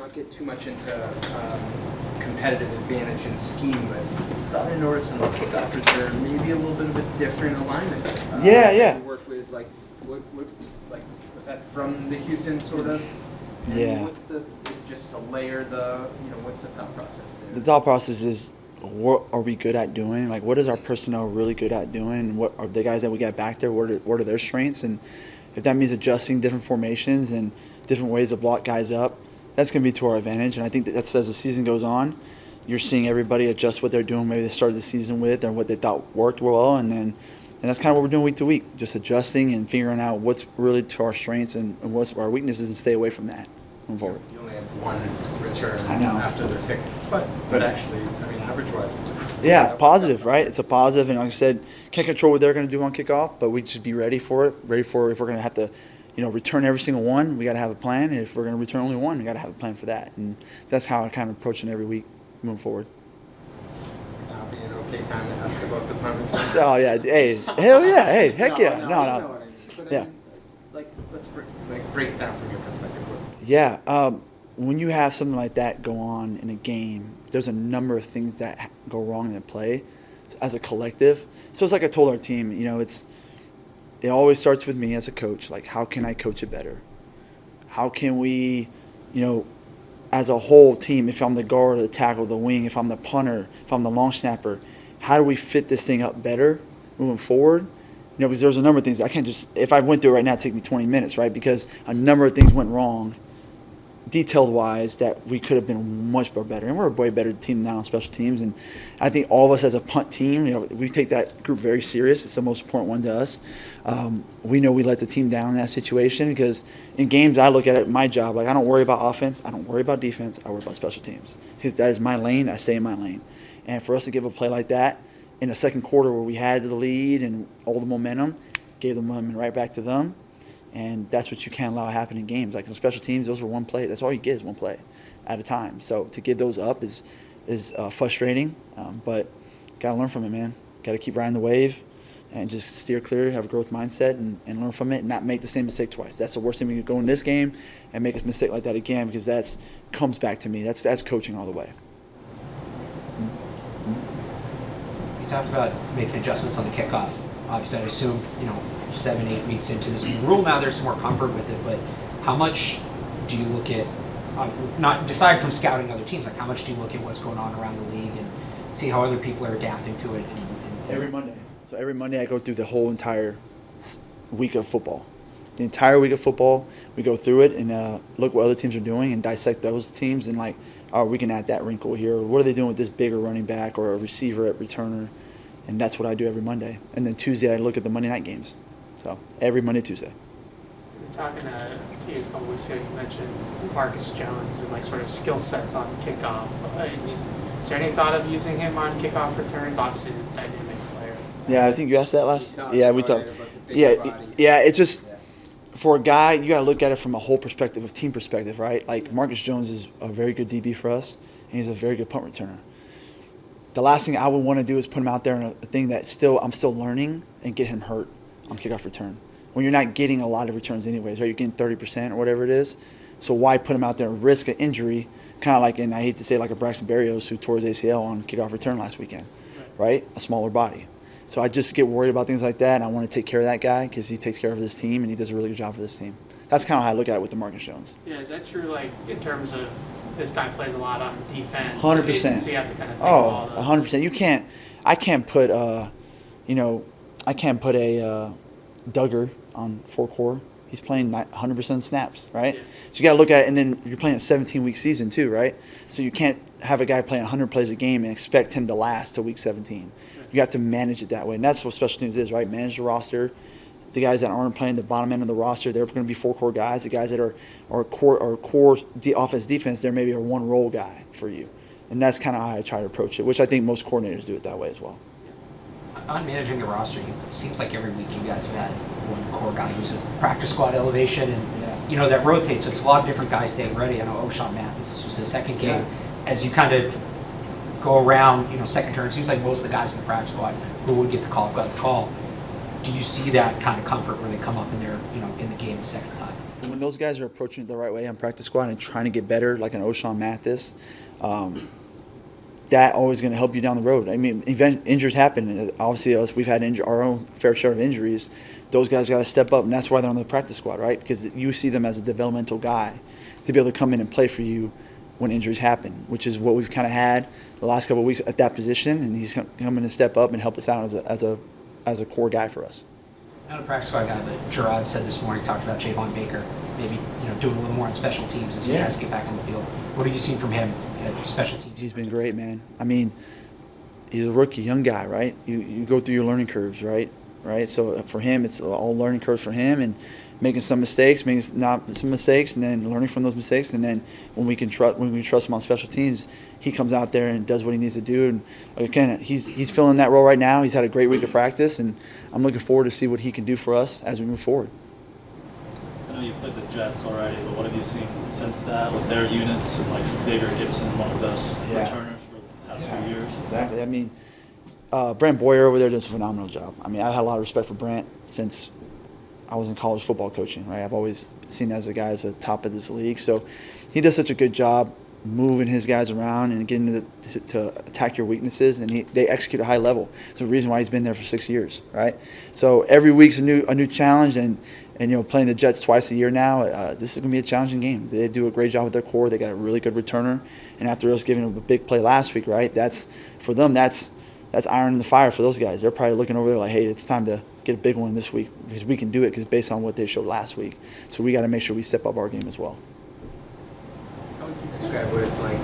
not get too much into competitive advantage and scheme, but I thought I noticed in the kickoff return maybe a little bit of a different alignment. Yeah. Work with what was that from the Houston sort of? And Yeah. is just to layer what's the thought process there? The thought process is, what are we good at doing? Like, what is our personnel really good at doing? And what are the guys that we got back there? What are their strengths? And if that means adjusting different formations and different ways to block guys up, that's going to be to our advantage. And I think that's as the season goes on, you're seeing everybody adjust what they're doing. Maybe they started the season with and what they thought worked well, and that's kind of what we're doing week to week, just adjusting and figuring out what's really to our strengths and what's our weaknesses and stay away from that moving forward. You only had one return I know. after the sixth, but actually, I mean, average-wise, Yeah, positive, right? It's a positive, and like I said, can't control what they're going to do on kickoff, but we just be ready for it. Ready for if we're going to have to, return every single one, we got to have a plan. And if we're going to return only one, we got to have a plan for that. And that's how I kind of approach it every week moving forward. Be an okay time to ask about the punt return. Oh yeah, hey, hell yeah, hey, heck yeah, No. no. I know what I mean. But Yeah. I mean, let's break it down from your perspective. Yeah, when you have something like that go on in a game, there's a number of things that go wrong in the play as a collective. So it's like I told our team, it always starts with me as a coach. Like, how can I coach it better? How can we, as a whole team, if I'm the guard or the tackle, the wing, if I'm the punter, if I'm the long snapper, how do we fit this thing up better moving forward? Because there's a number of things. I can't just, if I went through it right now, it'd take me 20 minutes, right? Because a number of things went wrong, detailed-wise, that we could have been much more better. And we're a way better team now on special teams. And I think all of us as a punt team, we take that group very serious. It's the most important one to us. We know we let the team down in that situation because in games I look at it, my job, like I don't worry about offense, I don't worry about defense, I worry about special teams. Because that is my lane, I stay in my lane. And for us to give a play like that in the second quarter where we had the lead and all the momentum, gave the momentum right back to them. And that's what you can't allow happen in games. Like in special teams, those are one play. That's all you get is one play at a time. So to give those up is frustrating, but got to learn from it, man. Got to keep riding the wave and just steer clear, have a growth mindset, and learn from it and not make the same mistake twice. That's the worst thing we could go in this game and make a mistake like that again because that's comes back to me. That's coaching all the way. You talked about making adjustments on the kickoff. Obviously, I assume, 7-8 weeks into this new rule now, there's some more comfort with it, but how much do you look at, not aside from scouting other teams, like how much do you look at what's going on around the league and see how other people are adapting to it? Every Monday. So every Monday I go through the whole entire week of football. The entire week of football, we go through it and look what other teams are doing and dissect those teams and like, oh, we can add that wrinkle here. What are they doing with this bigger running back or a receiver at returner? And that's what I do every Monday. And then Tuesday I look at the Monday night games. So every Monday, Tuesday. Talking to you a couple weeks ago, you mentioned Marcus Jones and sort of skill sets on kickoff. Is there any thought of using him on kickoff returns? Obviously, the dynamic player. Yeah, I think you asked that last. Yeah, we talked. Yeah, Yeah, it's just for a guy, you got to look at it from a whole perspective, a team perspective, right? Like Marcus Jones is a very good DB for us, and he's a very good punt returner. The last thing I would want to do is put him out there in a thing that I'm still learning and get him hurt on kickoff return. When you're not getting a lot of returns anyways, right? You're getting 30% or whatever it is. So why put him out there and risk an injury? Kind of like, and I hate to say like a Braxton Berrios who tore his ACL on kickoff return last weekend, right? A smaller body. So I just get worried about things like that, and I want to take care of that guy because he takes care of this team and he does a really good job for this team. That's kind of how I look at it with the Marcus Jones. Yeah, is that true? Like in terms of this guy plays a lot on defense. 100%. So you have to kind of think all the 100%. You can't. I can't put a Duggar on 4-core. He's playing 100% snaps, right? Yeah. So you got to look at it, and then you're playing a 17-week season too, right? So you can't have a guy playing 100 plays a game and expect him to last till week 17. You have to manage it that way, and that's what special teams is, right? Manage the roster. The guys that aren't playing the bottom end of the roster, they're going to be 4-core guys. The guys that are core offense defense, they're maybe a one-role guy for you, and that's kind of how I try to approach it, which I think most coordinators do it that way as well. On managing the roster, it seems like every week you guys have had one core guy who's a practice squad elevation, and that rotates. So it's a lot of different guys staying ready. I know O'Shawn Mathis, this was his second game. Yeah. As you kind of go around, second turn, it seems like most of the guys in the practice squad who would get the call got the call. Do you see that kind of comfort where they come up in their, in the game the second time? when those guys are approaching it the right way on practice squad and trying to get better, like an O'Shawn Mathis, that always going to help you down the road. I mean, injuries happen. Obviously, we've had our own fair share of injuries. Those guys got to step up, and that's why they're on the practice squad, right? Because you see them as a developmental guy to be able to come in and play for you when injuries happen, which is what we've kind of had the last couple of weeks at that position. And he's coming to step up and help us out as a core guy for us. Not a practice squad guy, but Gerard said this morning, talked about Javon Baker, maybe doing a little more on special teams as you guys get back on the field. What have you seen from him at special teams? He's been great, man. I mean, he's a rookie, young guy, right? You go through your learning curves, right? So for him, it's all learning curves for him, and making some mistakes, and then learning from those mistakes, and then when we trust him on special teams, he comes out there and does what he needs to do. And again, he's filling that role right now. He's had a great week of practice, and I'm looking forward to see what he can do for us as we move forward. I know you played the Jets already, but what have you seen since that with their units and like Xavier Gibson, one of the best returners for the past few years? Exactly. I mean, Brant Boyer over there does a phenomenal job. I mean, I had a lot of respect for Brant since I was in college football coaching, right? I've always seen as a guy as a top of this league. So he does such a good job moving his guys around and getting to attack your weaknesses, and they execute at a high level. It's the reason why he's been there for 6 years, right? So every week's a new challenge, and playing the Jets twice a year now, this is going to be a challenging game. They do a great job with their core. They got a really good returner, and after us giving them a big play last week, right? That's iron in the fire for those guys. They're probably looking over there like, hey, it's time to get a big one this week because we can do it because based on what they showed last week. So we got to make sure we step up our game as well. How would you describe what it's like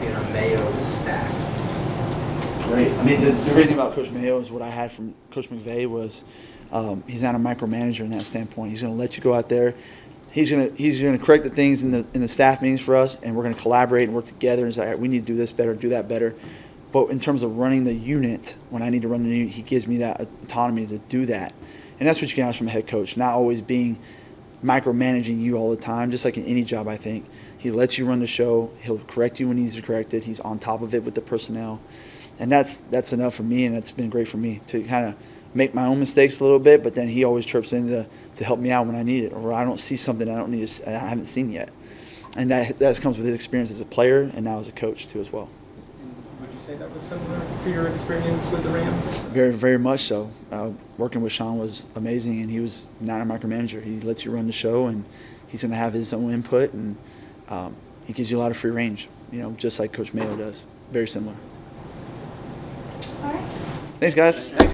being on Mayo's staff? Great. I mean, the great thing about Coach Mayo is what I had from Coach McVay was he's not a micromanager in that standpoint. He's going to let you go out there. He's going to correct the things in the staff meetings for us, and we're going to collaborate and work together and say, all right, we need to do this better, do that better. But in terms of running the unit, when I need to run the unit, he gives me that autonomy to do that. And that's what you can ask from a head coach, not always being micromanaging you all the time, just like in any job, I think. He lets you run the show. He'll correct you when he needs to correct it. He's on top of it with the personnel. And that's enough for me, and that's been great for me to kind of make my own mistakes a little bit, but then he always chirps in to help me out when I need it, or I don't see something I haven't seen yet. And that comes with his experience as a player and now as a coach, too, as well. Would you say that was similar for your experience with the Rams? Very, very much so. Working with Sean was amazing, and he was not a micromanager. He lets you run the show, and he's going to have his own input, and he gives you a lot of free range, just like Coach Mayo does. Very similar. All right. Thanks, guys.